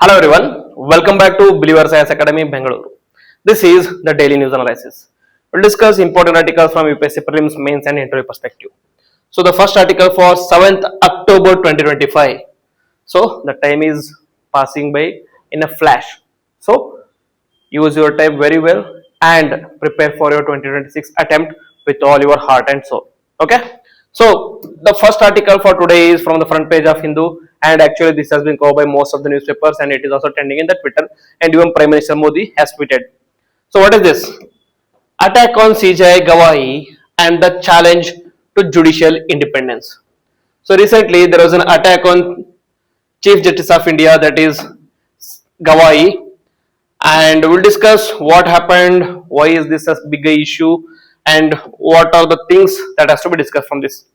Hello everyone, welcome back to Believers Science Academy, Bengaluru. This is the daily news analysis. We'll discuss important articles from UPSC prelims, mains and interview perspective. So the first article for 7th October 2025. So the time is passing by in a flash. So use your time very well and prepare for your 2026 attempt with all your heart and soul. Okay. So the first article for today is from the front page of Hindu, and actually this has been covered by most of the newspapers and it is also trending in the Twitter, and even Prime Minister Modi has tweeted. So what is this? Attack on CJI Gawahi and the challenge to judicial independence. So recently there was an attack on Chief Justice of India, that is Gawahi, and we'll discuss what happened, why is this a bigger issue, and what are the things that has to be discussed from this.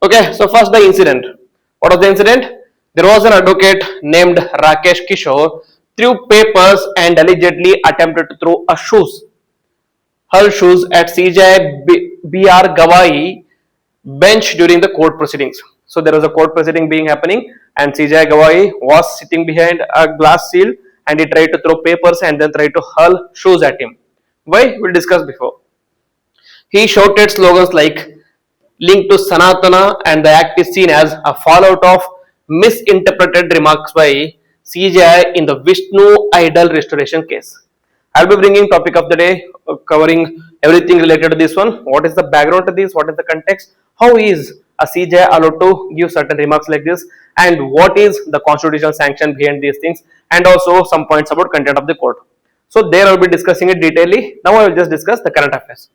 Okay, so first the incident. What was the incident? There was an advocate named Rakesh Kishore threw papers and allegedly attempted to throw hurl shoes at CJI BR Gawahi bench during the court proceedings. So there was a court proceeding being happening, and CJI Gawahi was sitting behind a glass seal and he tried to throw papers and then tried to hurl shoes at him. Why? We'll discuss before. He shouted slogans like linked to Sanatana, and the act is seen as a fallout of misinterpreted remarks by CJI in the Vishnu idol restoration case. I'll be bringing topic of the day, covering everything related to this one. What is the background to this? What is the context? How is a CJI allowed to give certain remarks like this? And what is the constitutional sanction behind these things? And also some points about content of the court. So there I will be discussing it detailedly. Now I will just discuss the current affairs.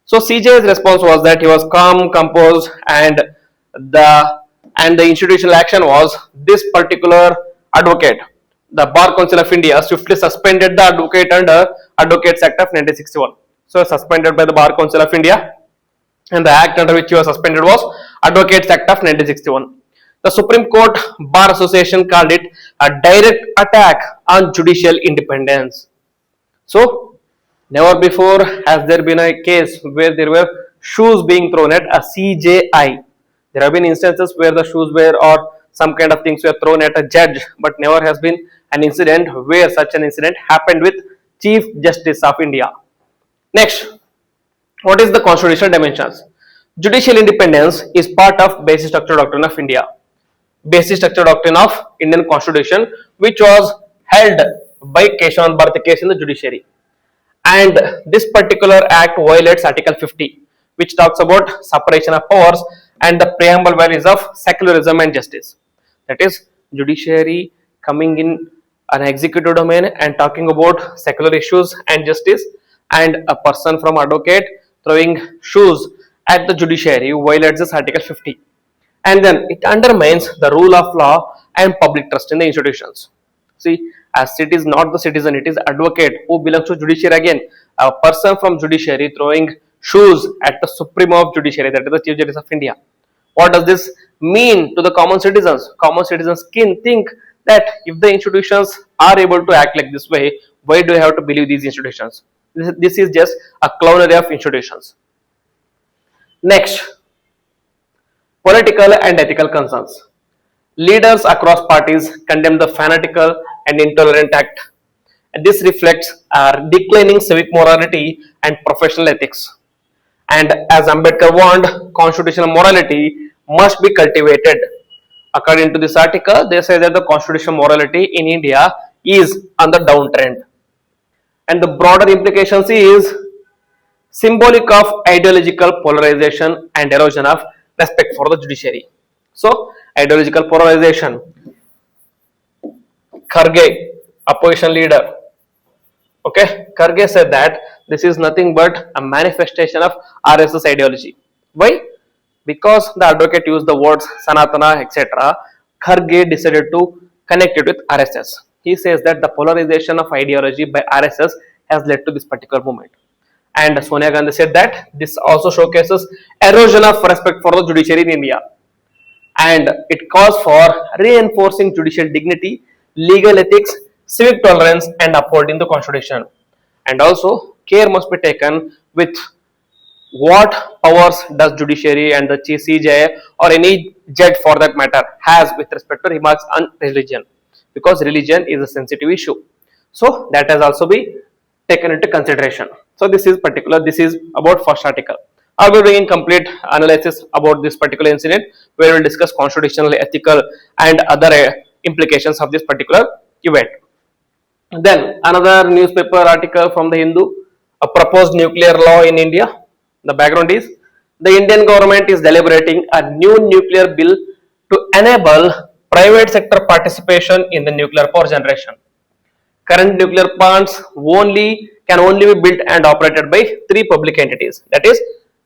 So CJI's response was that he was calm, composed, and the institutional action was this particular advocate. The Bar Council of India swiftly suspended the advocate under Advocates Act of 1961. So suspended by the Bar Council of India, and the act under which he was suspended was Advocates Act of 1961. The Supreme Court Bar Association called it a direct attack on judicial independence. So never before has there been a case where there were shoes being thrown at a CJI. There have been instances where the shoes were or some kind of things were thrown at a judge, but never has been an incident where such an incident happened with Chief Justice of India. Next, what is the constitutional dimensions? Judicial independence is part of basic structure doctrine of India. Basic structure doctrine of Indian Constitution, which was held by Keshavan Bharati case in the judiciary. And this particular act violates Article 50, which talks about separation of powers and the preamble values of secularism and justice. That is, judiciary coming in an executive domain and talking about secular issues and justice, and a person from advocate throwing shoes at the judiciary violates this Article 50. And then it undermines the rule of law and public trust in the institutions. See, as it is not the citizen, it is advocate who belongs to judiciary again. A person from judiciary throwing shoes at the Supreme of Judiciary, that is the Chief Justice of India. What does this mean to the common citizens? Common citizens can think that if the institutions are able to act like this way, why do you have to believe these institutions? This is just a clownery of institutions. Next, political and ethical concerns. Leaders across parties condemn the fanatical and intolerant act. And this reflects our declining civic morality and professional ethics. And as Ambedkar warned, constitutional morality must be cultivated. According to this article, they say that the constitutional morality in India is on the downtrend. And the broader implications is symbolic of ideological polarization and erosion of respect for the judiciary. So, ideological polarization. Kharge, opposition leader, okay, Kharge said that this is nothing but a manifestation of RSS ideology. Why? Because the advocate used the words Sanatana, etc. Kharge decided to connect it with RSS. He says that the polarization of ideology by RSS has led to this particular movement. And Sonia Gandhi said that this also showcases erosion of respect for the judiciary in India. And it calls for reinforcing judicial dignity, legal ethics, civic tolerance, and upholding the constitution. And also, care must be taken with what powers does judiciary and the CJI or any judge for that matter has with respect to remarks on religion. because religion is a sensitive issue. So that has also been taken into consideration. So this is about first article. I will bring in complete analysis about this particular incident where we will discuss constitutional, ethical and other implications of this particular event. Then another newspaper article from the Hindu, a proposed nuclear law in India. The background is the Indian government is deliberating a new nuclear bill to enable private sector participation in the nuclear power generation. Current nuclear plants only be built and operated by three public entities, that is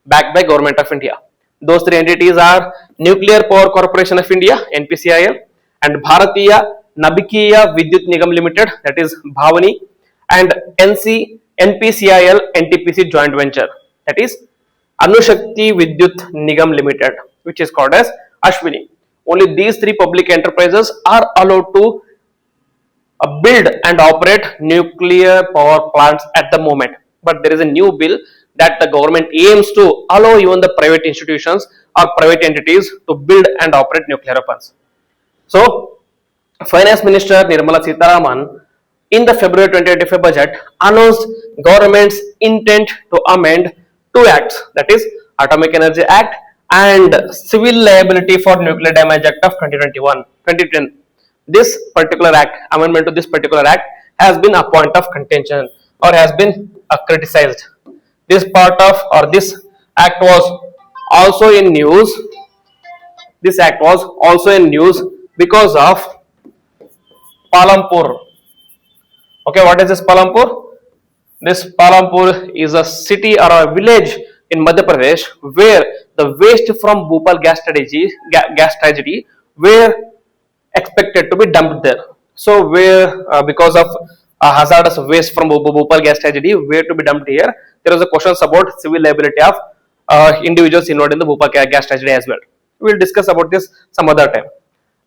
backed by Government of India. Those three entities are Nuclear Power Corporation of India (NPCIL) and Bharatiya Nabikiya Vidyut Nigam Limited, that is Bhavani, and NPCIL NTPC joint venture, that is Anushakti Vidyut Nigam Limited, which is called as Ashwini. Only these three public enterprises are allowed to build and operate nuclear power plants at the moment. But there is a new bill that the government aims to allow even the private institutions or private entities to build and operate nuclear weapons. So, Finance Minister Nirmala Sitharaman in the February 2025 budget announced government's intent to amend two acts, that is Atomic Energy Act and Civil Liability for Nuclear Damage Act of 2010. This particular act, amendment to this particular act has been a point of contention or has been criticized. This part of or this act was also in news. This act was also in news because of Palampur. Okay, what is this Palampur? This Palampur is a city or a village in Madhya Pradesh where the waste from Bhopal gas tragedy were expected to be dumped there. So where because of hazardous waste from Bhopal gas tragedy where to be dumped here, there was a questions about civil liability of individuals involved in the Bhopal gas tragedy as well. We will discuss about this some other time.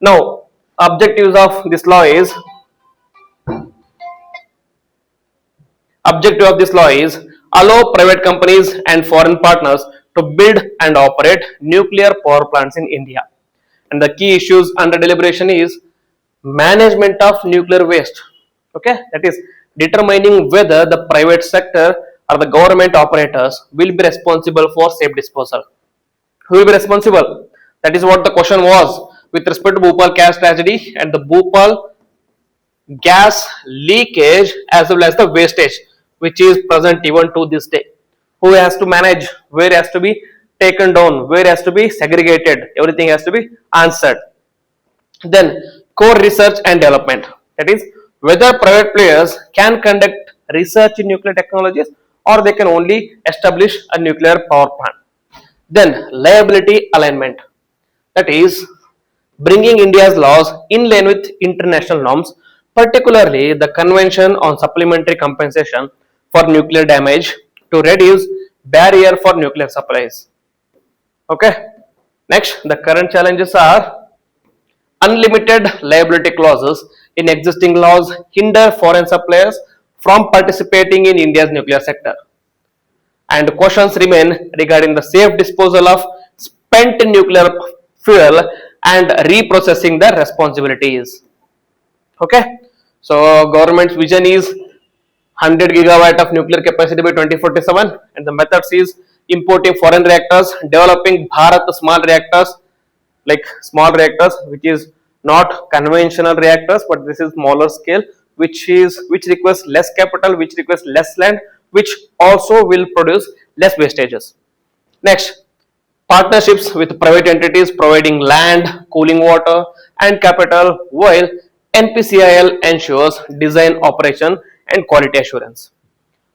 Now, objectives of this law is objective of this law is allow private companies and foreign partners to build and operate nuclear power plants in India. And the key issues under deliberation is management of nuclear waste. Okay, that is determining whether the private sector or the government operators will be responsible for safe disposal. Who will be responsible? That is what the question was with respect to Bhopal gas tragedy and the Bhopal gas leakage as well as the wastage which is present even to this day. Who has to manage? Where has to be taken down? Where has to be segregated? Everything has to be answered. Then core research and development, that is whether private players can conduct research in nuclear technologies or they can only establish a nuclear power plant. Then liability alignment, that is bringing India's laws in line with international norms, particularly the Convention on Supplementary Compensation for Nuclear Damage to reduce barrier for nuclear supplies. Okay. Next, the current challenges are unlimited liability clauses in existing laws hinder foreign suppliers from participating in India's nuclear sector. And questions remain regarding the safe disposal of spent nuclear fuel and reprocessing the responsibilities. Okay. So, government's vision is 100 gigawatt of nuclear capacity by 2047 and the methods is importing foreign reactors, developing Bharat small reactors which is not conventional reactors but this is smaller scale which requires less capital, which requires less land, which also will produce less wastages. Next, partnerships with private entities providing land, cooling water and capital while NPCIL ensures design, operation and quality assurance.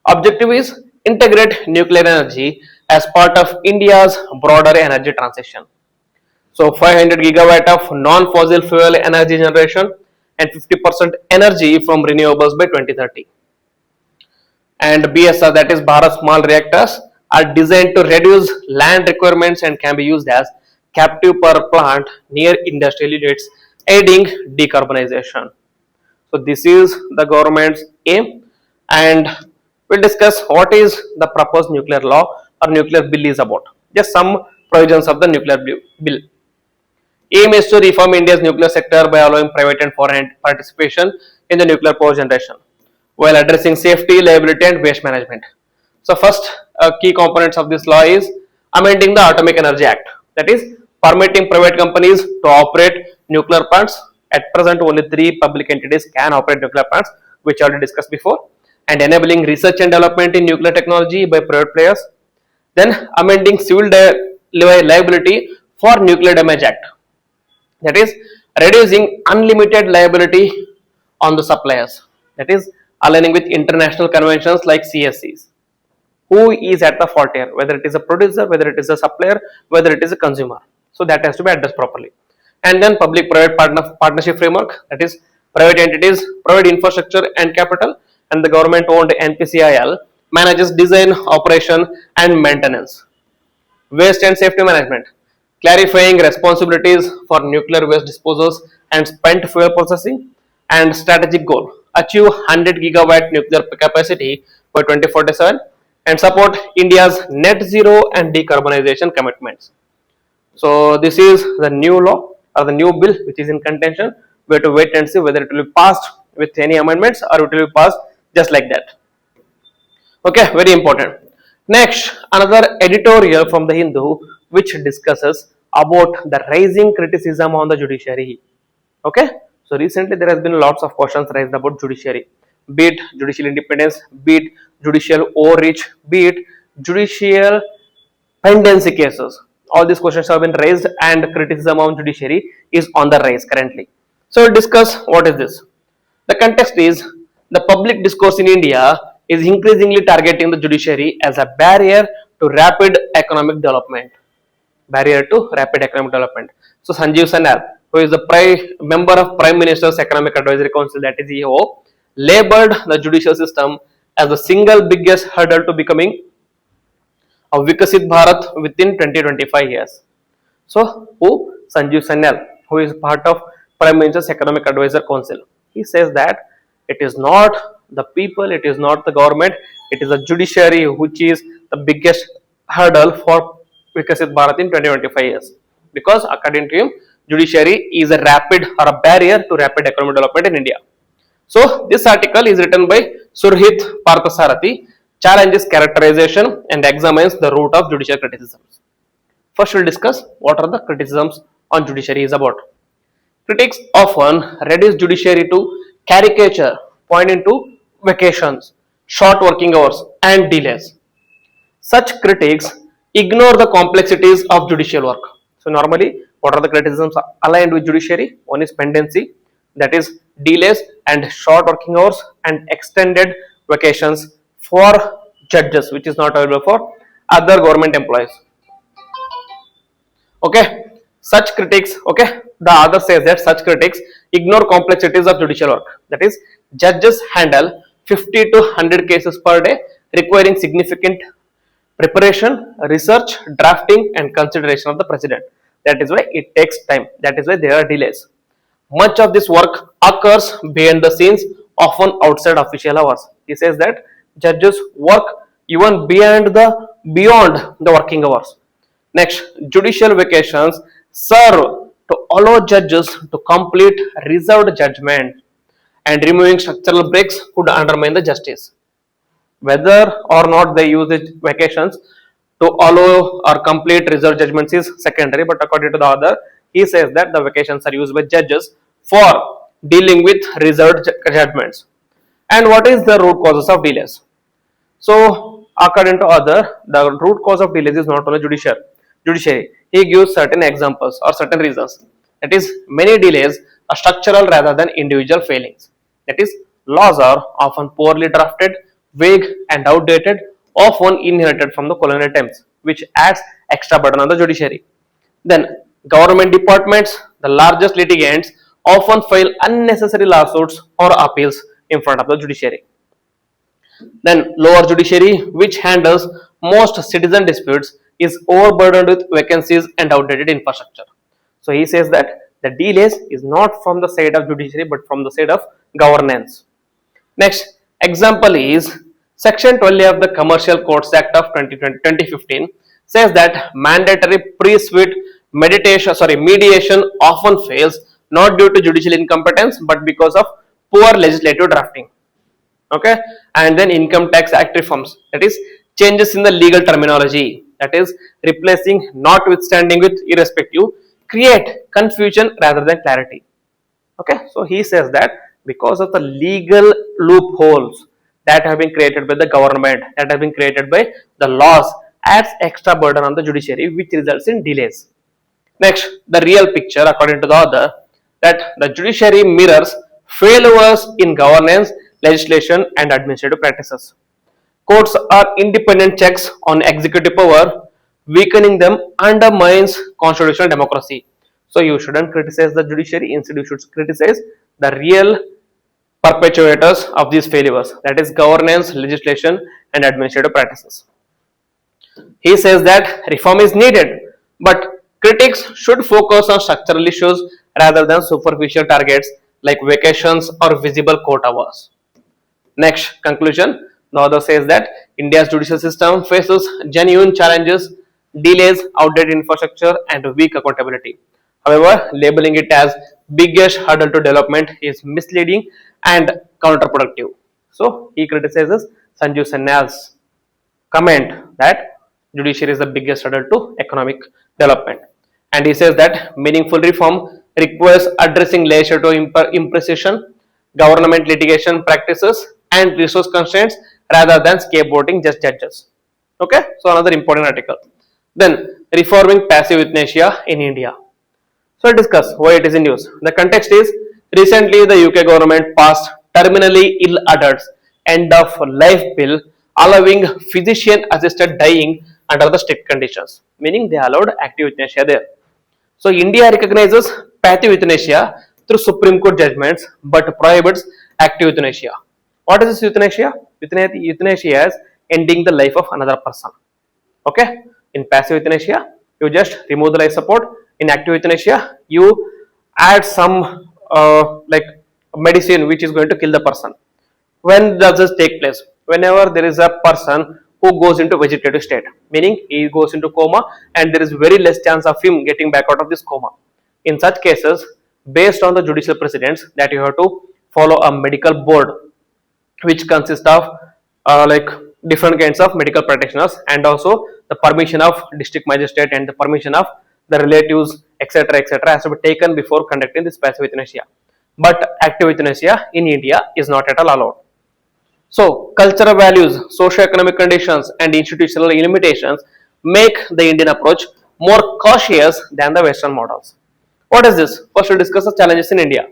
Objective is integrate nuclear energy as part of India's broader energy transition. So 500 gigawatt of non-fossil fuel energy generation and 50% energy from renewables by 2030. And BSR, that is Bharat small reactors, are designed to reduce land requirements and can be used as captive power plant near industrial units, aiding decarbonization. So this is the government's aim, and we'll discuss what is the proposed nuclear law or nuclear bill is about. Just some provisions of the nuclear bill. Aim is to reform India's nuclear sector by allowing private and foreign participation in the nuclear power generation while addressing safety, liability, and waste management. So, first key components of this law is amending the Atomic Energy Act, that is, permitting private companies to operate nuclear plants. At present, only three public entities can operate nuclear plants, which I already discussed before, and enabling research and development in nuclear technology by private players. Then, amending civil liability for Nuclear Damage Act, that is, reducing unlimited liability on the suppliers, that is, aligning with international conventions like CSEs. Who is at the fault here, whether it is a producer, whether it is a supplier, whether it is a consumer. So that has to be addressed properly. And then public private partnership framework, that is, private entities provide infrastructure and capital, and the government owned NPCIL manages design, operation, and maintenance. Waste and safety management, clarifying responsibilities for nuclear waste disposals and spent fuel processing. And strategic goal, achieve 100 gigawatt nuclear capacity by 2047 and support India's net zero and decarbonization commitments. So this is the new law or the new bill which is in contention. We have to wait and see whether it will be passed with any amendments or it will be passed just like that. Okay, very important. Next, another editorial from the Hindu which discusses about the rising criticism on the judiciary. Okay, so recently there has been lots of questions raised about judiciary, be it judicial independence, be it judicial overreach, be it judicial pendency cases. All these questions have been raised and criticism on judiciary is on the rise currently. So we'll discuss what is this. The context is the public discourse in India is increasingly targeting the judiciary as a barrier to rapid economic development. So Sanjeev Sanyal, who is the member of Prime Minister's Economic Advisory Council, that is EO, labeled the judicial system as the single biggest hurdle to becoming a Vikasit Bharat within 20-25 years. So, who? Sanjeev Sanyal, who is part of Prime Minister's Economic Advisor Council. He says that it is not the people, it is not the government, it is the judiciary which is the biggest hurdle for Vikasit Bharat in 20-25 years. Because according to him, judiciary is a rapid or a barrier to rapid economic development in India. So, this article is written by Surhit Parthasarathi, challenges characterization and examines the root of judicial criticisms. First, we'll discuss what are the criticisms on judiciary is about. Critics often reduce judiciary to caricature, pointing to vacations, short working hours, and delays. Such critics ignore the complexities of judicial work. So, normally, what are the criticisms aligned with judiciary? One is pendency, that is delays and short working hours and extended vacations for judges, which is not available for other government employees. Okay, such critics, okay, the other says that such critics ignore complexities of judicial work. That is, judges handle 50 to 100 cases per day, requiring significant preparation, research, drafting, and consideration of the president. That is why it takes time. That is why there are delays. Much of this work occurs behind the scenes, often outside official hours. He says that judges work even beyond the working hours. Next, judicial vacations serve to allow judges to complete reserved judgment, and removing structural breaks could undermine the justice. Whether or not they use the vacations to allow or complete reserved judgments is secondary, but according to the author, he says that the vacations are used by judges for dealing with reserved judgments. And what is the root causes of delays? So, according to author, the root cause of delays is not only judiciary. He gives certain examples or certain reasons. That is, many delays are structural rather than individual failings. That is, laws are often poorly drafted, vague, and outdated, often inherited from the colonial times, which adds extra burden on the judiciary. Then, government departments, the largest litigants, often file unnecessary lawsuits or appeals in front of the judiciary. Then, lower judiciary, which handles most citizen disputes, is overburdened with vacancies and outdated infrastructure. So, he says that the delays is not from the side of judiciary but from the side of governance. Next example is Section 12 of the Commercial Courts Act of 2015 says that mandatory pre-suit mediation often fails not due to judicial incompetence but because of poor legislative drafting. Okay, and then income tax act reforms, that is changes in the legal terminology, that is replacing notwithstanding with irrespective, create confusion rather than clarity. Okay, so he says that because of the legal loopholes that have been created by the government, that have been created by the laws, adds extra burden on the judiciary, which results in delays. Next, the real picture according to the author, that the judiciary mirrors failures in governance, legislation and administrative practices. Courts are independent checks on executive power. Weakening them undermines constitutional democracy. So you shouldn't criticize the judiciary, instead you should criticize the real perpetuators of these failures, that is governance, legislation and administrative practices. He says that reform is needed, but critics should focus on structural issues rather than superficial targets like vacations or visible court hours. Next, conclusion. The author says that India's judicial system faces genuine challenges, delays, outdated infrastructure, and weak accountability. However, labeling it as biggest hurdle to development is misleading and counterproductive. So, he criticizes Sanjeev Sanyal's comment that judiciary is the biggest hurdle to economic development. And he says that meaningful reform requires addressing legislative imprecision, government litigation practices, and resource constraints rather than scapegoating just judges. Okay, so another important article. Then, reforming passive euthanasia in India. So, let's discuss why it is in news. The context is recently the UK government passed terminally ill adults end of life bill allowing physician assisted dying under the strict conditions, meaning they allowed active euthanasia there. So India recognizes passive euthanasia through Supreme Court judgments but prohibits active euthanasia. What is this euthanasia? Euthanasia is ending the life of another person. Okay? In passive euthanasia, you just remove the life support. In active euthanasia, you add some like medicine which is going to kill the person. When does this take place? Whenever there is a person who goes into vegetative state, meaning he goes into coma and there is very less chance of him getting back out of this coma. In such cases, based on the judicial precedents, that you have to follow a medical board which consists of like different kinds of medical practitioners and also the permission of district magistrate and the permission of the relatives, etc., has to be taken before conducting this passive euthanasia. But active euthanasia in India is not at all allowed. So, cultural values, socio-economic conditions, and institutional limitations make the Indian approach more cautious than the Western models. What is this? First, we'll discuss the challenges in India.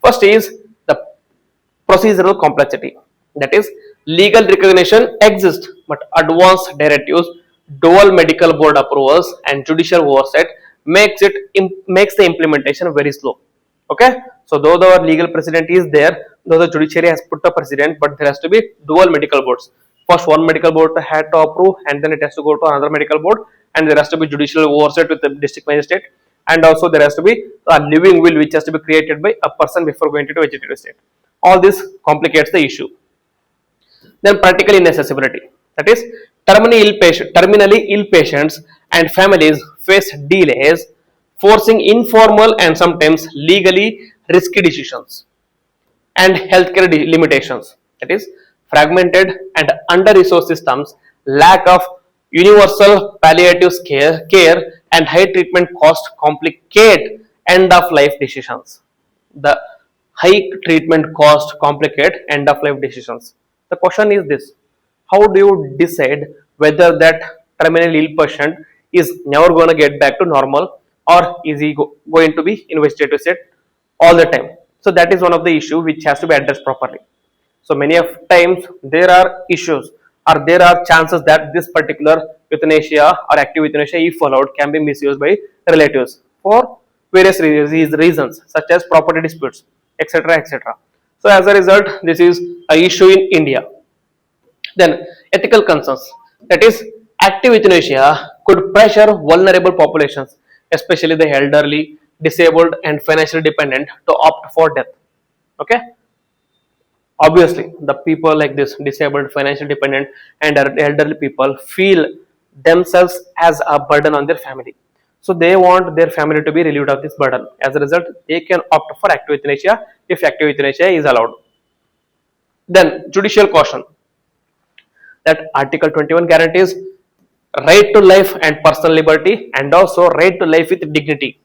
First is the procedural complexity. That is, legal recognition exists, but advanced directives, dual medical board approvals, and judicial oversight makes the implementation very slow. Okay, so though the legal precedent is there, though the judiciary has put a precedent, but there has to be dual medical boards. First, one medical board had to approve, and then it has to go to another medical board, and there has to be judicial oversight with the district magistrate, and also there has to be a living will which has to be created by a person before going to the vegetative state. All this complicates the issue. Then practical inaccessibility, that is terminally ill patients and families face delays, forcing informal and sometimes legally risky decisions, and healthcare limitations, that is fragmented and under-resourced systems, lack of universal palliative care and high treatment cost complicate end-of-life decisions. The high treatment cost complicate end-of-life decisions. The question is this: how do you decide whether that terminally ill patient is never going to get back to normal, or is he going to be in vegetative state all the time? So that is one of the issue which has to be addressed properly. So many of times there are issues or there are chances that this particular euthanasia or active euthanasia, if allowed, can be misused by relatives for various reasons such as property disputes, etc. So as a result, this is a issue in India. Then ethical concerns, that is active euthanasia could pressure vulnerable populations, especially the elderly, disabled and financially dependent, to opt for death. Okay, obviously the people like this disabled, financially dependent and elderly people feel themselves as a burden on their family. So they want their family to be relieved of this burden. As a result, they can opt for active euthanasia if active euthanasia is allowed. Then judicial caution that Article 21 guarantees right to life and personal liberty and also right to life with dignity.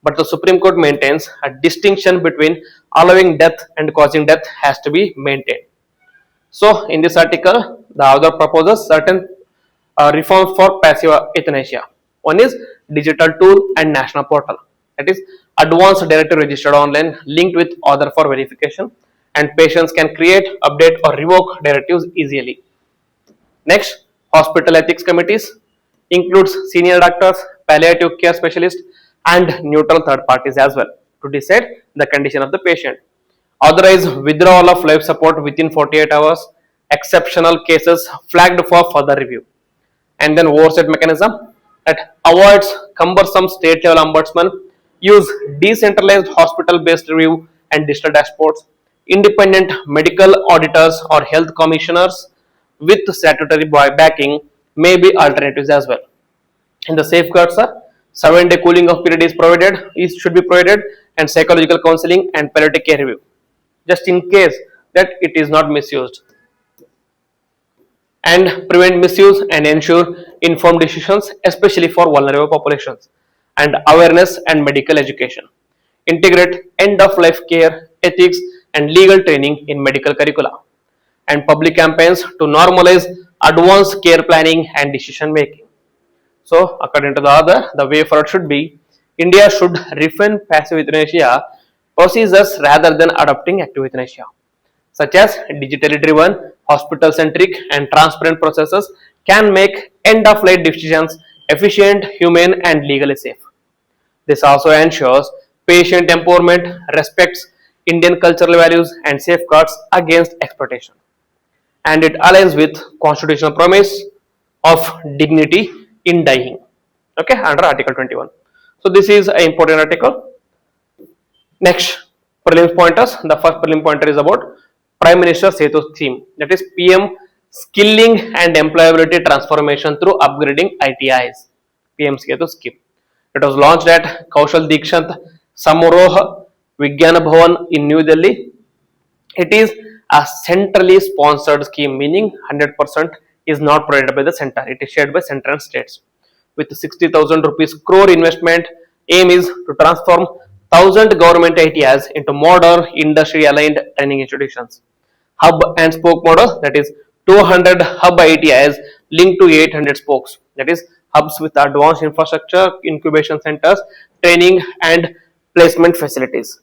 But the Supreme Court maintains a distinction between allowing death and causing death has to be maintained. So, in this article, the author proposes certain reforms for passive euthanasia. One is digital tool and national portal. That is advanced directory registered online linked with author for verification, and patients can create, update or revoke directives easily. Next, hospital ethics committees includes senior doctors, palliative care specialists, and neutral third parties as well to decide the condition of the patient. Authorize withdrawal of life support within 48 hours, exceptional cases flagged for further review. And then oversight mechanism that avoids cumbersome state level ombudsman, use decentralized hospital based review and digital dashboards, independent medical auditors or health commissioners with statutory backing may be alternatives as well. In the safeguards, 7-day cooling off period is provided, should be provided, and psychological counseling and palliative care review, just in case that it is not misused, and prevent misuse and ensure informed decisions, especially for vulnerable populations, and awareness and medical education. Integrate end of life care, ethics, and legal training in medical curricula, and public campaigns to normalize advanced care planning and decision making. So, according to the author, the way forward should be India should refine passive euthanasia procedures rather than adopting active euthanasia, such as digitally driven, hospital centric, and transparent processes can make end of life decisions efficient, humane, and legally safe. This also ensures patient empowerment, respects Indian cultural values, and safeguards against exploitation. And it aligns with constitutional promise of dignity in dying. Okay, under Article 21. So this is an important article. Next, prelims pointers. The first prelim pointer is about Prime Minister Setu theme, that is PM skilling and employability transformation through upgrading ITIs. PM Setu scheme. It was launched at Kaushal Dikshant Samaroha Vigyan Bhavan in New Delhi. It is a centrally sponsored scheme, meaning 100% is not provided by the center. It is shared by center and states. With 60,000 rupees crore investment, aim is to transform 1,000 government ITIs into modern industry-aligned training institutions. Hub and spoke model, that is 200 hub ITIs linked to 800 spokes, that is hubs with advanced infrastructure, incubation centers, training and placement facilities.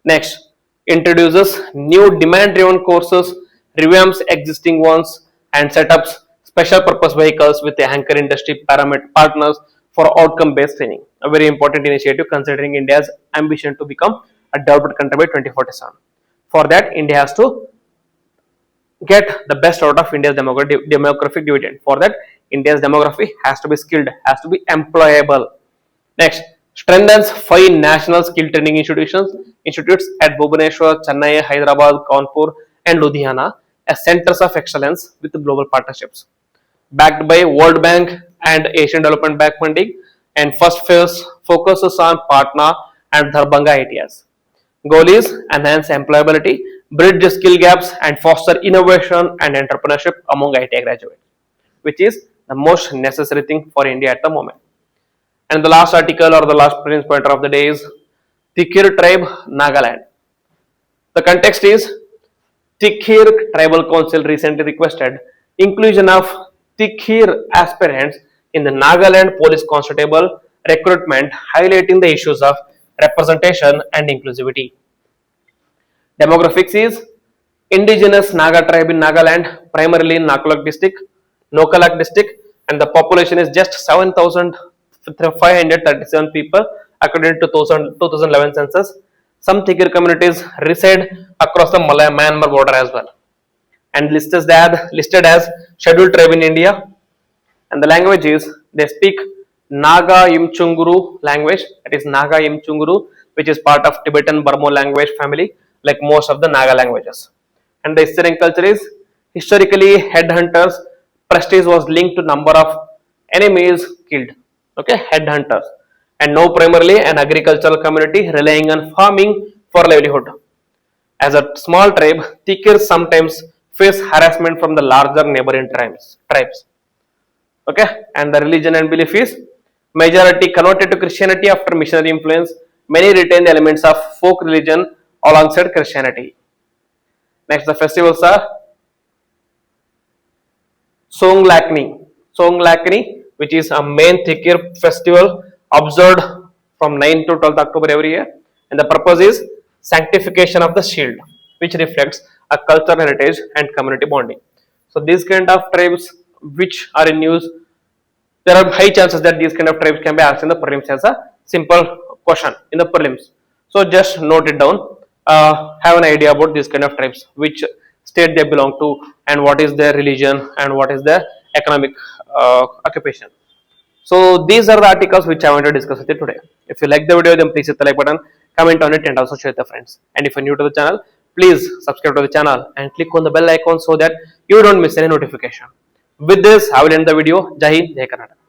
Next, introduces new demand-driven courses, revamps existing ones, and sets up special purpose vehicles with the anchor industry partners for outcome-based training. A very important initiative considering India's ambition to become a developed country by 2047. For that, India has to get the best out of India's demographic dividend. For that, India's demography has to be skilled, has to be employable. Next, strengthens 5 national skill training institutes at Bhubaneswar, Chennai, Hyderabad, Kanpur, and Ludhiana as centers of excellence with global partnerships. Backed by World Bank and Asian Development Bank funding, and first phase focuses on Patna and Darbhanga ITIs. Goal is enhance employability, bridge skill gaps, and foster innovation and entrepreneurship among ITI graduates, which is the most necessary thing for India at the moment. And the last article or the last prelims pointer of the day is Tikir tribe, Nagaland. The context is Tikir Tribal Council recently requested inclusion of Tikir aspirants in the Nagaland Police Constable recruitment, highlighting the issues of representation and inclusivity. Demographics is indigenous Naga tribe in Nagaland, primarily in Nokalak district, and the population is just 7,537 people according to 2011 census. Some Tikir communities reside across the Myanmar border as well, and listed as scheduled tribe in India. And the language is they speak Naga Imchunguru language, that is Naga Imchunguru, which is part of Tibetan Burmo language family, like most of the Naga languages. And the Eastern culture is historically headhunters. Prestige was linked to number of enemies killed. Okay, headhunters. and now primarily an agricultural community relying on farming for livelihood. As a small tribe, Tikir sometimes face harassment from the larger neighboring tribes. Okay, and the religion and belief is majority converted to Christianity after missionary influence. Many retain the elements of folk religion alongside Christianity. Next, the festivals are Songlakni. Songlakni, which is a main Thikir festival observed from 9 to 12th October every year. And the purpose is sanctification of the shield, which reflects a cultural heritage and community bonding. So these kind of tribes which are in use, there are high chances that these kind of tribes can be asked in the prelims as a simple question in the prelims. So just note it down. Have an idea about these kind of tribes, which state they belong to, and what is their religion, and what is their economic occupation. So these are the articles which I want to discuss with you today. If you like the video, then please hit the like button, comment on it, and also share with your friends. And if you're new to the channel, please subscribe to the channel and click on the bell icon so that you don't miss any notification. With this, I will end the video. Jai Hind, Jai Karnataka.